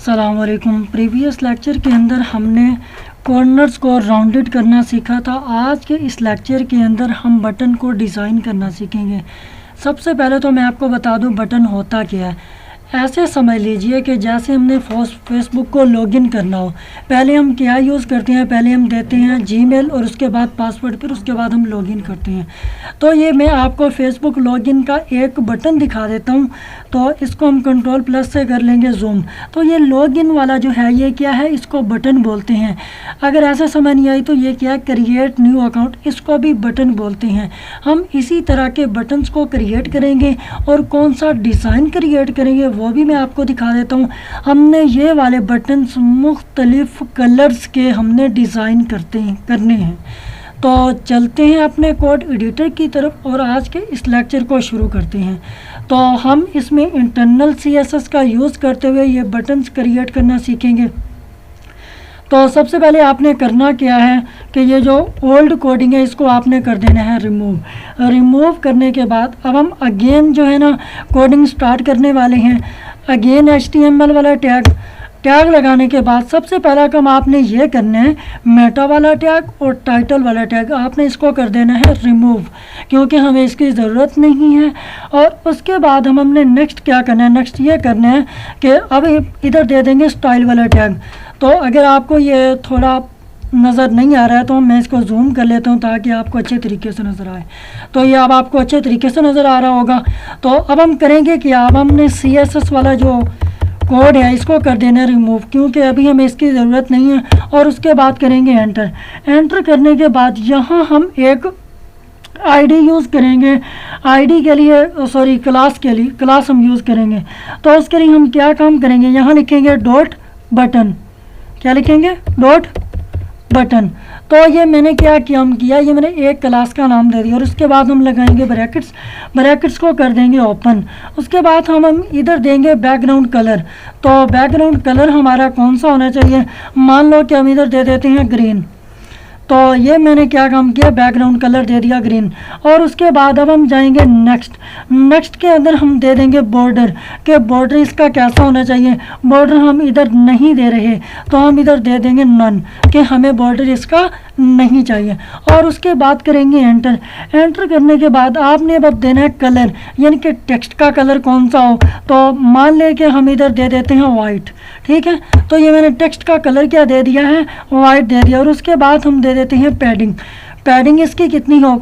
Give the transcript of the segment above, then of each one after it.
अस्सलाम वालेकुम। Previous lecture के अंदर हमने कॉर्नर्स को राउंडेड करना सीखा था। आज के इस लेक्चर के अंदर हम बटन को डिज़ाइन करना सीखेंगे। सबसे पहले तो मैं आपको बता दूं बटन होता क्या है। ऐसे समझ लीजिए कि जैसे हमने फेसबुक को लॉगिन करना हो, पहले हम क्या यूज़ करते हैं, पहले हम देते हैं जीमेल और उसके बाद पासवर्ड, फिर उसके बाद हम लॉगिन करते हैं। तो ये मैं आपको फेसबुक लॉगिन का एक बटन दिखा देता हूँ। तो इसको हम कंट्रोल प्लस से कर लेंगे जूम। तो ये लॉगिन वाला जो है ये क्या है, इसको बटन बोलते हैं। अगर ऐसा समझ नहीं आई तो ये क्या है, क्रिएट न्यू अकाउंट, इसको भी बटन बोलते हैं। हम इसी तरह के बटन्स को क्रिएट करेंगे और कौन सा डिज़ाइन क्रिएट करेंगे वो भी मैं आपको दिखा देता हूँ। हमने ये वाले बटन्स मुख्तलिफ कलर्स के हमने डिज़ाइन करने हैं। तो चलते हैं अपने कोड एडिटर की तरफ और आज के इस लेक्चर को शुरू करते हैं। तो हम इसमें इंटरनल CSS का यूज़ करते हुए ये बटन्स क्रिएट करना सीखेंगे। तो सबसे पहले आपने करना क्या है कि ये जो ओल्ड कोडिंग है इसको आपने कर देना है रिमूव करने के बाद अब हम अगेन जो है ना कोडिंग स्टार्ट करने वाले हैं। अगेन HTML वाला टैग लगाने के बाद सबसे पहला काम आपने ये करना है, मेटा वाला टैग और टाइटल वाला टैग आपने इसको कर देना है रिमूव, क्योंकि हमें इसकी ज़रूरत नहीं है। और उसके बाद हमने नेक्स्ट क्या करना है, नेक्स्ट ये करना है कि अब इधर दे देंगे स्टाइल वाला टैग। तो अगर आपको ये थोड़ा नज़र नहीं आ रहा है तो मैं इसको जूम कर लेता हूँ ताकि आपको अच्छे तरीके से नज़र आए। तो ये अब आपको अच्छे तरीके से नज़र आ रहा होगा। तो अब हम करेंगे कि अब हमने CSS वाला जो कोड है इसको कर देना है रिमूव, क्योंकि अभी हमें इसकी ज़रूरत नहीं है। और उसके बाद करेंगे एंटर करने के बाद यहाँ हम एक ID यूज़ करेंगे। ID के लिए क्लास के लिए क्लास हम यूज़ करेंगे। तो उसके लिए हम क्या काम करेंगे, यहाँ लिखेंगे डॉट बटन। क्या लिखेंगे, डॉट बटन। तो ये मैंने क्या किया, ये मैंने एक क्लास का नाम दे दिया और उसके बाद हम लगाएंगे ब्रैकेट्स को कर देंगे ओपन। उसके बाद हम इधर देंगे बैकग्राउंड कलर। तो बैकग्राउंड कलर हमारा कौन सा होना चाहिए, मान लो कि हम इधर दे देते हैं ग्रीन। तो ये मैंने क्या काम किया, बैकग्राउंड कलर दे दिया ग्रीन। और उसके बाद अब हम जाएंगे नेक्स्ट के अंदर हम दे देंगे बॉर्डर, कि बॉर्डर इसका कैसा होना चाहिए। बॉर्डर हम इधर नहीं दे रहे तो हम इधर दे देंगे नन, कि हमें बॉर्डर इसका नहीं चाहिए। और उसके बाद करेंगे एंटर करने के बाद आपने अब देना है कलर, यानी कि टेक्स्ट का कलर कौन सा हो। तो मान लें कि हम इधर दे देते हैं वाइट, ठीक है। तो ये मैंने टेक्स्ट का कलर क्या दे दिया है, वाइट दे दिया। और उसके बाद हम दे देते हैं पैडिंग इसकी कितनी हो,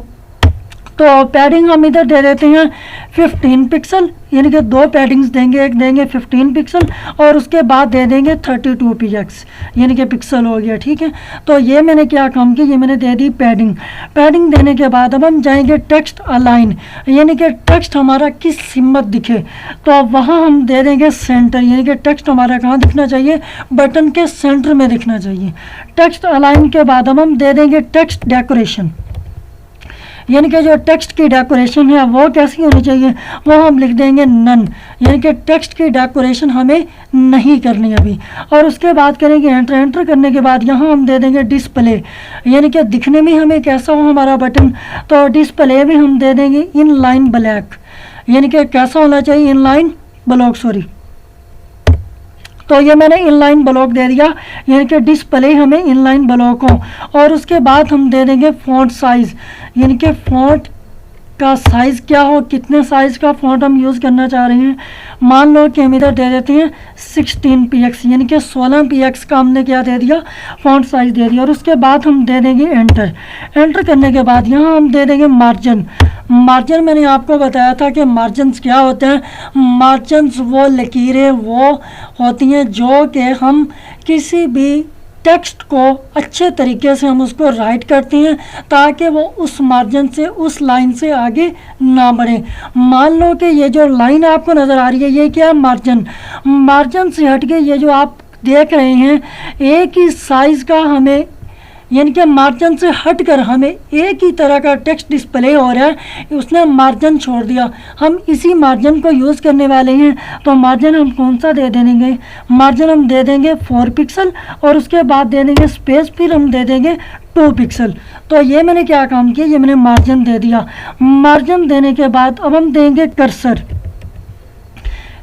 तो पैडिंग हम इधर दे देते हैं 15 पिक्सल, यानी कि दो पैडिंग्स देंगे, एक देंगे 15 पिक्सल और उसके बाद दे देंगे 32 px, यानी कि पिक्सल हो गया, ठीक है। तो ये मैंने क्या काम किया, ये मैंने दे दी पैडिंग देने के बाद अब हम जाएंगे टेक्स्ट अलाइन, यानी कि टेक्स्ट हमारा किस हिम्मत दिखे। तो वहाँ हम दे देंगे सेंटर, यानी कि टेक्स्ट हमारा कहाँ दिखना चाहिए, बटन के सेंटर में दिखना चाहिए। टेक्स्ट अलाइन के बाद अब हम दे देंगे टेक्स्ट डेकोरेशन, यानी कि जो टेक्स्ट की डेकोरेशन है वो कैसी होनी चाहिए, वो हम लिख देंगे नन, यानी कि टेक्स्ट की डेकोरेशन हमें नहीं करनी अभी। और उसके बाद करेंगे एंटर करने के बाद यहाँ हम दे देंगे डिस्प्ले, यानी कि दिखने में हमें कैसा हो हमारा बटन। तो डिस्प्ले भी हम दे देंगे इन लाइन ब्लैक, यानी कि कैसा होना चाहिए, इन लाइन ब्लॉक, तो ये मैंने इनलाइन ब्लॉक दे दिया, यानी कि डिस्प्ले हमें इनलाइन ब्लॉक हो। और उसके बाद हम दे देंगे फ़ॉन्ट साइज़, यानी कि फ़ॉन्ट का साइज़ क्या हो, कितने साइज़ का फ़ॉन्ट हम यूज़ करना चाह रहे हैं। मान लो कि हम इधर दे देते हैं 16 px, यानी कि 16 px का हमने क्या दे दिया, फ़ॉन्ट साइज़ दे दिया। और उसके बाद हम दे देंगे एंटर करने के बाद यहाँ हम दे देंगे मार्जिन। मैंने आपको बताया था कि मार्जिन्स क्या होते हैं। मार्जिन्स वो लकीरें वो होती हैं जो कि हम किसी भी टेक्स्ट को अच्छे तरीके से हम उसको राइट करते हैं ताकि वो उस मार्जिन से, उस लाइन से आगे ना बढ़े। मान लो कि ये जो लाइन आपको नज़र आ रही है ये क्या है, मार्जिन से हट के ये जो आप देख रहे हैं एक ही साइज़ का हमें, यानी कि मार्जिन से हटकर हमें एक ही तरह का टेक्स्ट डिस्प्ले हो रहा है, उसने मार्जिन छोड़ दिया। हम इसी मार्जिन को यूज़ करने वाले हैं। तो मार्जिन हम कौन सा दे देंगे, मार्जिन हम दे देंगे 4 पिक्सल और उसके बाद दे देंगे स्पेस, फिर हम दे देंगे 2 पिक्सल। तो ये मैंने क्या काम किया, ये मैंने मार्जिन दे दिया। मार्जिन देने के बाद अब हम देंगे कर्सर,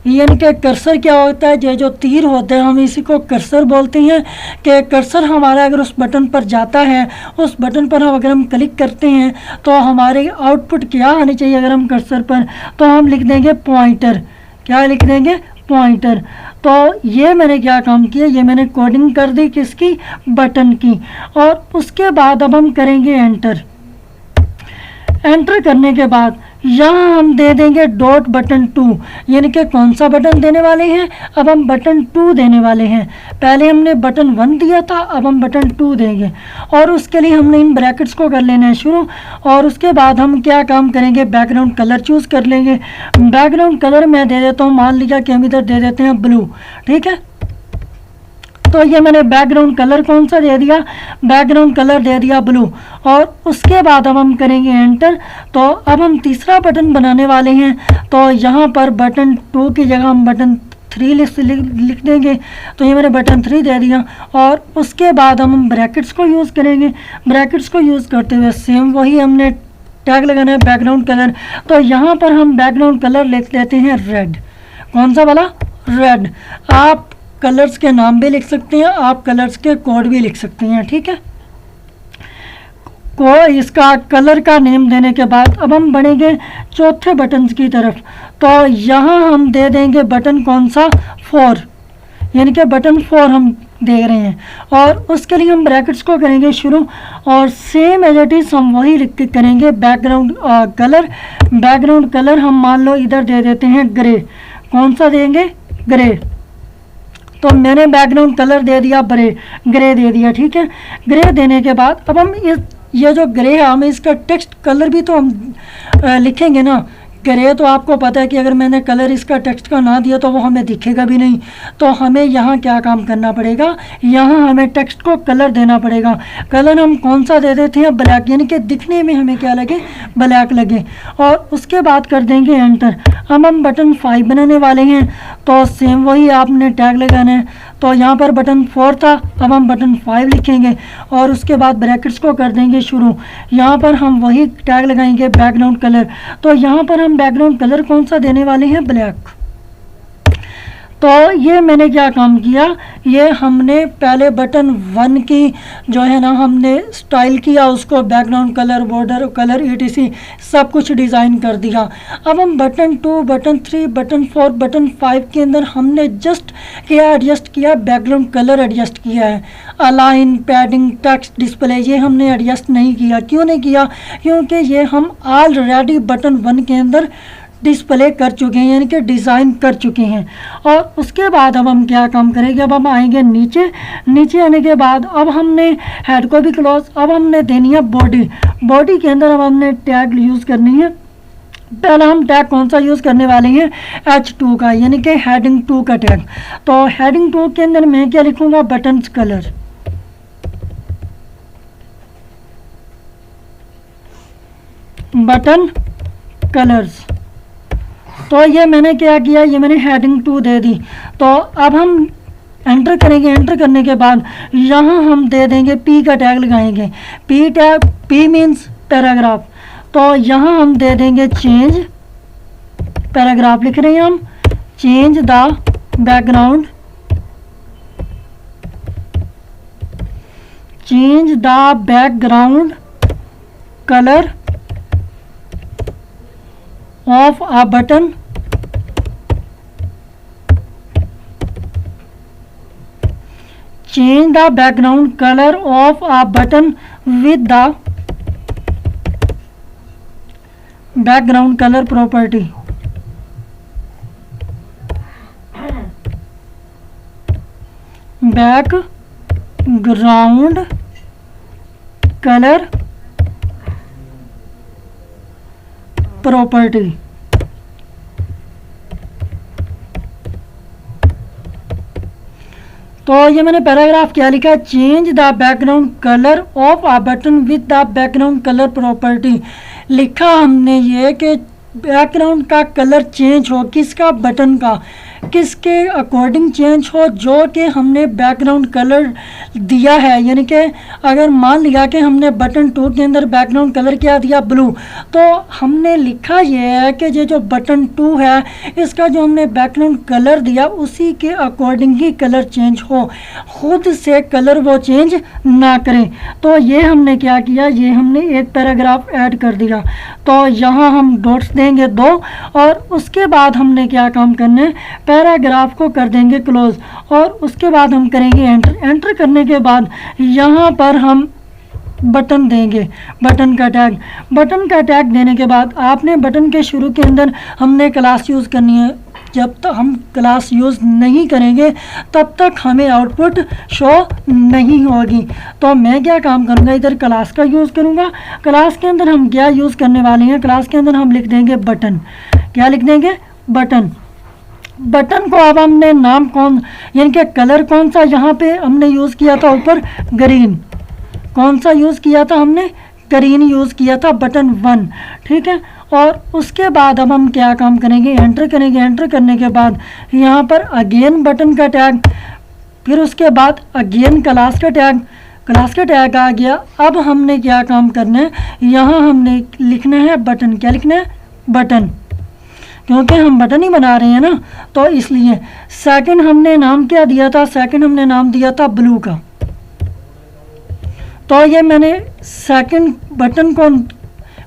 यानी कि कर्सर क्या होता है, ये जो तीर होते हैं हम इसी को कर्सर बोलते हैं। कि कर्सर हमारा अगर उस बटन पर जाता है, उस बटन पर हम अगर हम क्लिक करते हैं तो हमारे आउटपुट क्या आनी चाहिए। अगर हम कर्सर पर तो हम लिख देंगे पॉइंटर। क्या लिख देंगे? पॉइंटर। तो ये मैंने क्या काम किया, ये मैंने कोडिंग कर दी किसकी? बटन की। और उसके बाद अब हम करेंगे एंटर। एंटर करने के बाद यहाँ हम दे देंगे डॉट बटन 2, यानी कि कौन सा बटन देने वाले हैं? अब हम बटन 2 देने वाले हैं। पहले हमने बटन 1 दिया था, अब हम बटन 2 देंगे। और उसके लिए हमने इन ब्रैकेट्स को कर लेना है शुरू। और उसके बाद हम क्या काम करेंगे, बैकग्राउंड कलर चूज़ कर लेंगे। बैकग्राउंड कलर मैं दे देता हूँ, मान लीजिए कि हम इधर दे देते हैं ब्लू। ठीक है, तो ये मैंने बैकग्राउंड कलर कौन सा दे दिया? बैकग्राउंड कलर दे दिया ब्लू। और उसके बाद अब हम करेंगे एंटर। तो अब हम तीसरा बटन बनाने वाले हैं। तो यहाँ पर बटन 2 की जगह हम बटन 3 लिख देंगे। तो ये मैंने बटन 3 दे दिया। और उसके बाद हम ब्रैकेट्स को यूज़ करेंगे। ब्रैकेट्स को यूज़ करते हुए सेम वही हमने टैग लगाना है बैकग्राउंड कलर। तो यहाँ पर हम बैकग्राउंड कलर लिख देते हैं रेड। कौन सा वाला? रेड। आप कलर्स के नाम भी लिख सकते हैं, आप कलर्स के कोड भी लिख सकते हैं। ठीक है, को इसका कलर का नेम देने के बाद अब हम बढ़ेंगे चौथे बटन की तरफ। तो यहाँ हम दे देंगे बटन कौन सा? 4, यानी कि बटन 4 हम दे रहे हैं। और उसके लिए हम ब्रैकेट्स को करेंगे शुरू। और सेम एज इट इज़ हम वही लिख के करेंगे बैकग्राउंड कलर। बैकग्राउंड कलर हम मान लो इधर दे देते हैं ग्रे। कौन सा देंगे? ग्रे। तो मैंने बैकग्राउंड कलर दे दिया ग्रे दे दिया। ठीक है, ग्रे देने के बाद अब हम ये जो ग्रे है हमें इसका टेक्स्ट कलर भी तो हम लिखेंगे ना। ग्रे तो आपको पता है कि अगर मैंने कलर इसका टेक्स्ट का ना दिया तो वो हमें दिखेगा भी नहीं। तो हमें यहाँ क्या काम करना पड़ेगा, यहाँ हमें टेक्स्ट को कलर देना पड़ेगा। कलर हम कौन सा दे देते हैं? ब्लैक, यानी कि दिखने में हमें क्या लगे? ब्लैक लगे। और उसके बाद कर देंगे एंटर। अब हम बटन 5 बनाने वाले हैं। तो सेम वही आपने टैग लगाना है। तो यहाँ पर बटन 4 था, अब हम बटन 5 लिखेंगे। और उसके बाद ब्रैकेट्स को कर देंगे शुरू। यहाँ पर हम वही टैग लगाएंगे बैकग्राउंड कलर। तो यहाँ पर हम बैकग्राउंड कलर कौन सा देने वाले हैं? ब्लैक। तो ये मैंने क्या काम किया, ये हमने पहले बटन 1 की जो है ना हमने स्टाइल किया, उसको background colour, border colour, etc सब कुछ डिज़ाइन कर दिया। अब हम बटन 2, बटन 3, बटन 4, बटन 5 के अंदर हमने जस्ट क्या एडजस्ट किया? बैकग्राउंड कलर एडजस्ट किया है। अलाइन, पैडिंग, टेक्स्ट डिस्प्ले ये हमने एडजस्ट नहीं किया। क्यों नहीं किया? क्योंकि ये हम ऑलरेडी बटन 1 के अंदर डिस्प्ले कर चुके हैं, यानी कि डिज़ाइन कर चुके हैं। और उसके बाद अब हम क्या काम करेंगे, अब हम आएंगे नीचे आने के बाद अब हमने हेड को भी क्लोज। अब हमने देनी है बॉडी के अंदर अब हमने टैग यूज़ करनी है। पहला हम टैग कौन सा यूज़ करने वाले हैं? H2 का, यानी कि हेडिंग 2 का टैग। तो हेडिंग 2 के अंदर मैं क्या लिखूँगा? Buttons colour. Button colours. तो ये मैंने क्या किया, ये मैंने हेडिंग 2 दे दी। तो अब हम एंटर करेंगे। एंटर करने के बाद यहाँ हम दे देंगे P का टैग लगाएंगे। P tag, P means paragraph. तो यहाँ हम दे देंगे चेंज पैराग्राफ, लिख रहे हैं हम change the background, change the background colour of a button change the background color of a button with the background color property. background color property. तो ये मैंने पैराग्राफ क्या लिखा? Change the background colour of a button with the background colour property. लिखा हमने ये कि background का कलर चेंज हो, किसका? बटन का। किसके अकॉर्डिंग चेंज हो, जो कि हमने बैकग्राउंड कलर दिया है। यानी कि अगर मान लिया कि हमने बटन 2 के अंदर बैकग्राउंड कलर क्या दिया, ब्लू, तो हमने लिखा यह है कि ये जो बटन 2 है इसका जो हमने बैकग्राउंड कलर दिया उसी के अकॉर्डिंग ही कलर चेंज हो, खुद से कलर वो चेंज ना करें। तो ये हमने क्या किया, ये हमने एक पैराग्राफ ऐड कर दिया। तो यहाँ हम डॉट्स देंगे 2 और उसके बाद हमने क्या काम करना है, पैराग्राफ को कर देंगे क्लोज और उसके बाद हम करेंगे एंटर। एंटर करने के बाद यहाँ पर हम बटन देंगे, बटन का टैग। बटन का टैग देने के बाद आपने बटन के शुरू के अंदर हमने क्लास यूज़ करनी है। जब तक हम क्लास यूज़ नहीं करेंगे तब तक हमें आउटपुट शो नहीं होगी। तो मैं क्या काम करूँगा, इधर क्लास का यूज़ करूँगा। क्लास के अंदर हम क्या यूज़ करने वाले हैं, क्लास के अंदर हम लिख देंगे बटन। क्या लिख देंगे, बटन। बटन को अब हमने नाम कौन, यानी कि कलर कौन सा यहाँ पे हमने यूज़ किया था, ऊपर ग्रीन। कौन सा यूज़ किया था हमने, ग्रीन यूज़ किया था, बटन 1, ठीक है। और उसके बाद अब हम क्या काम करेंगे, एंटर करेंगे। एंटर करने के बाद यहाँ पर अगेन बटन का टैग, फिर उसके बाद अगेन क्लास का टैग। क्लास का टैग आ गया। अब हमने क्या काम करना है, यहाँ हमने लिखना है बटन। क्या लिखना है, बटन, क्योंकि हम बटन ही बना रहे हैं ना, तो इसलिए। सेकंड हमने नाम क्या दिया था, सेकंड हमने नाम दिया था ब्लू का। तो ये मैंने सेकंड बटन को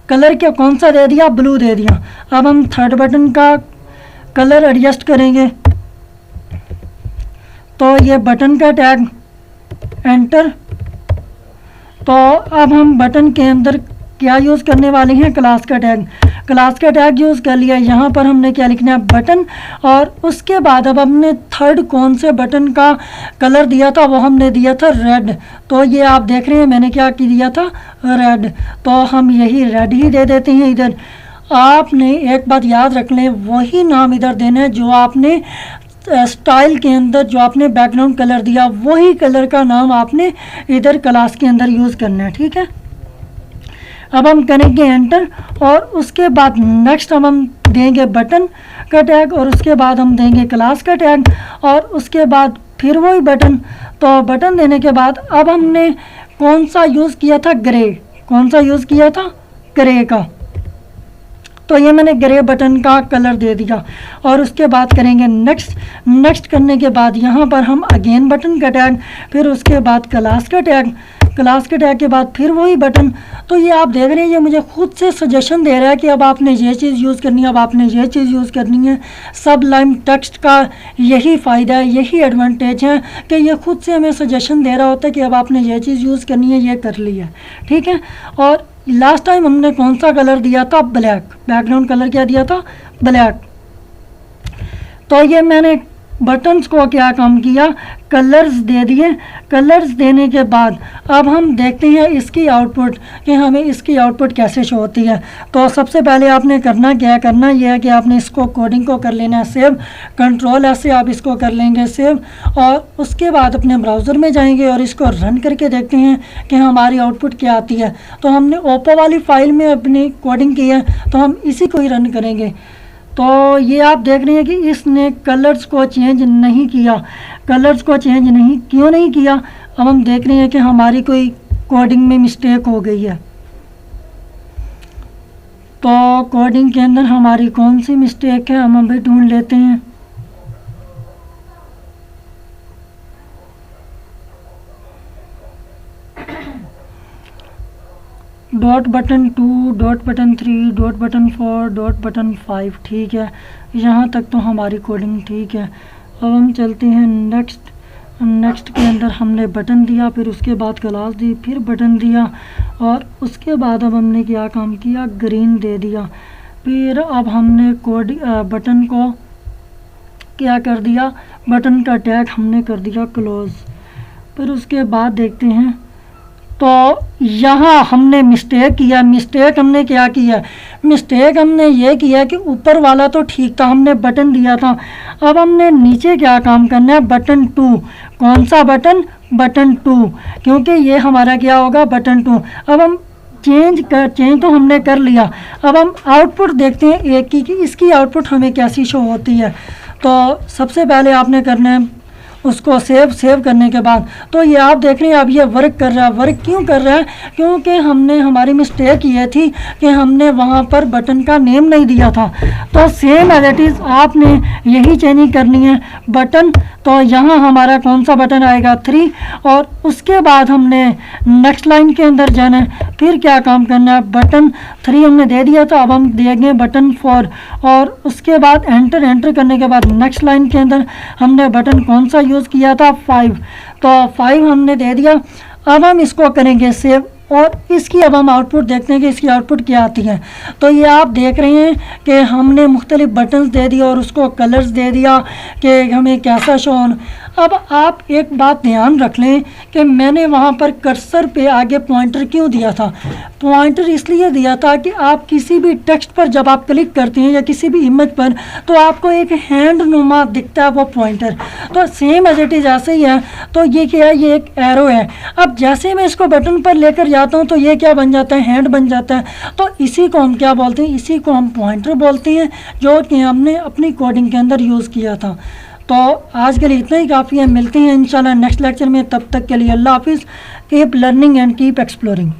कलर क्या कौन सा दे दिया, ब्लू दे दिया। अब हम थर्ड बटन का कलर एडजस्ट करेंगे। तो ये बटन का टैग, एंटर। तो अब हम बटन के अंदर क्या यूज़ करने वाले हैं, क्लास का टैग। क्लास का टैग यूज़ कर लिया। यहाँ पर हमने क्या लिखना है, बटन। और उसके बाद अब हमने थर्ड कौन से बटन का कलर दिया था, वो हमने दिया था रेड। तो ये आप देख रहे हैं मैंने क्या दिया था, रेड। तो हम यही रेड ही दे देते हैं इधर। आपने एक बात याद रख लें, वही नाम इधर देना है जो आपने स्टाइल के अंदर, जो आपने बैकग्राउंड कलर दिया, वही कलर का नाम आपने इधर क्लास के अंदर यूज़ करना है, ठीक है। अब हम करेंगे एंटर और उसके बाद नेक्स्ट हम देंगे बटन का टैग और उसके बाद हम देंगे क्लास का टैग और उसके बाद फिर वही बटन। तो बटन देने के बाद अब हमने कौन सा यूज़ किया था, ग्रे। कौन सा यूज़ किया था, ग्रे का। तो ये मैंने ग्रे बटन का कलर दे दिया और उसके बाद करेंगे नेक्स्ट। नेक्स्ट करने के बाद यहाँ पर हम अगेन बटन का टैग, फिर उसके बाद क्लास का टैग। क्लास के टैग के बाद फिर वही बटन। तो ये आप देख रहे हैं, ये मुझे खुद से सजेशन दे रहा है कि अब आपने ये चीज़ यूज़ करनी है, अब आपने ये चीज़ यूज़ करनी है। सबलाइन टेक्स्ट का यही फ़ायदा है, यही एडवांटेज है कि ये खुद से हमें सजेशन दे रहा होता है कि अब आपने ये चीज़ यूज़ करनी है, ये कर ली है, ठीक है। और लास्ट टाइम हमने कौन सा कलर दिया था, ब्लैक। बैकग्राउंड कलर क्या दिया था, ब्लैक। तो ये मैंने बटन्स को क्या काम किया, कलर्स दे दिए। कलर्स देने के बाद अब हम देखते हैं इसकी आउटपुट, कि हमें इसकी आउटपुट कैसे शो होती है। तो सबसे पहले आपने करना क्या, करना यह है कि आपने इसको कोडिंग को कर लेना है सेव। कंट्रोल ऐसे आप इसको कर लेंगे सेव और उसके बाद अपने ब्राउज़र में जाएंगे और इसको रन करके देखते हैं कि हमारी आउटपुट क्या आती है। तो हमने ओप्पो वाली फ़ाइल में अपनी कोडिंग की है, तो हम इसी को ही रन करेंगे। तो ये आप देख रहे हैं कि इसने कलर्स को चेंज नहीं किया। कलर्स को चेंज नहीं, क्यों नहीं किया, अब हम देख रहे हैं कि हमारी कोई कोडिंग में मिस्टेक हो गई है। तो कोडिंग के अंदर हमारी कौन सी मिस्टेक है, हम अभी ढूंढ लेते हैं। Dot button 2, dot button 3, dot button 4, dot button 5, ठीक है। यहाँ तक तो हमारी कोडिंग ठीक है। अब हम चलते हैं नेक्स्ट। नेक्स्ट के अंदर हमने बटन दिया, फिर उसके बाद क्लास दी, फिर बटन दिया और उसके बाद अब हमने क्या काम किया, ग्रीन दे दिया। फिर अब हमने बटन को क्या कर दिया, बटन का टैग हमने कर दिया क्लोज। फिर उसके बाद देखते हैं, तो यहाँ हमने मिस्टेक किया। मिस्टेक हमने क्या किया, मिस्टेक हमने ये किया कि ऊपर वाला तो ठीक था, हमने बटन दिया था। अब हमने नीचे क्या काम करना है, बटन 2। कौन सा बटन, बटन 2, क्योंकि ये हमारा क्या होगा, बटन 2। अब हम चेंज तो हमने कर लिया। अब हम आउटपुट देखते हैं एक की इसकी आउटपुट हमें कैसी शो होती है। तो सबसे पहले आपने करना है उसको सेव करने के बाद तो ये आप देख रहे हैं अब ये वर्क कर रहा है। वर्क क्यों कर रहा है? क्योंकि हमने हमारी मिस्टेक ये थी कि हमने वहाँ पर बटन का नेम नहीं दिया था। तो सेम एज इट इज़ आपने यही चेंजिंग करनी है बटन। तो यहाँ हमारा कौन सा बटन आएगा 3 और उसके बाद हमने नेक्स्ट लाइन के अंदर जाना है। फिर क्या काम करना है, बटन 3 हमने दे दिया था, अब हम देंगे बटन 4 और उसके बाद एंटर करने के बाद नेक्स्ट लाइन के अंदर हमने बटन कौन सा यूज़ किया था 5। तो 5 हमने दे दिया। अब हम इसको करेंगे सेव और इसकी अब हम आउटपुट देखते हैं कि इसकी आउटपुट क्या आती है। तो ये आप देख रहे हैं कि हमने मुख्तलिफ बटन्स दे दिया और उसको कलर्स दे दिया कि हमें कैसा शो होना। अब आप एक बात ध्यान रख लें कि मैंने वहाँ पर कर्सर पे आगे पॉइंटर क्यों दिया था। पॉइंटर इसलिए दिया था कि आप किसी भी टेक्स्ट पर जब आप क्लिक करते हैं या किसी भी इमेज पर तो आपको एक हैंड नुमा दिखता है वो पॉइंटर। तो सेम एज इट इज़ ऐसे ही है। तो ये क्या है, ये एक एरो है। अब जैसे मैं इसको बटन पर लेकर जाता हूँ तो ये क्या बन जाता है, हैंड बन जाता है। तो इसी को हम क्या बोलते हैं, इसी को हम पॉइंटर बोलते हैं जो कि हमने अपनी कोडिंग के अंदर यूज़ किया था। तो आज के लिए इतना ही काफ़ी है। मिलते हैं इंशाल्लाह नेक्स्ट लेक्चर में। तब तक के लिए अल्लाह हाफिज़। Keep learning and keep exploring.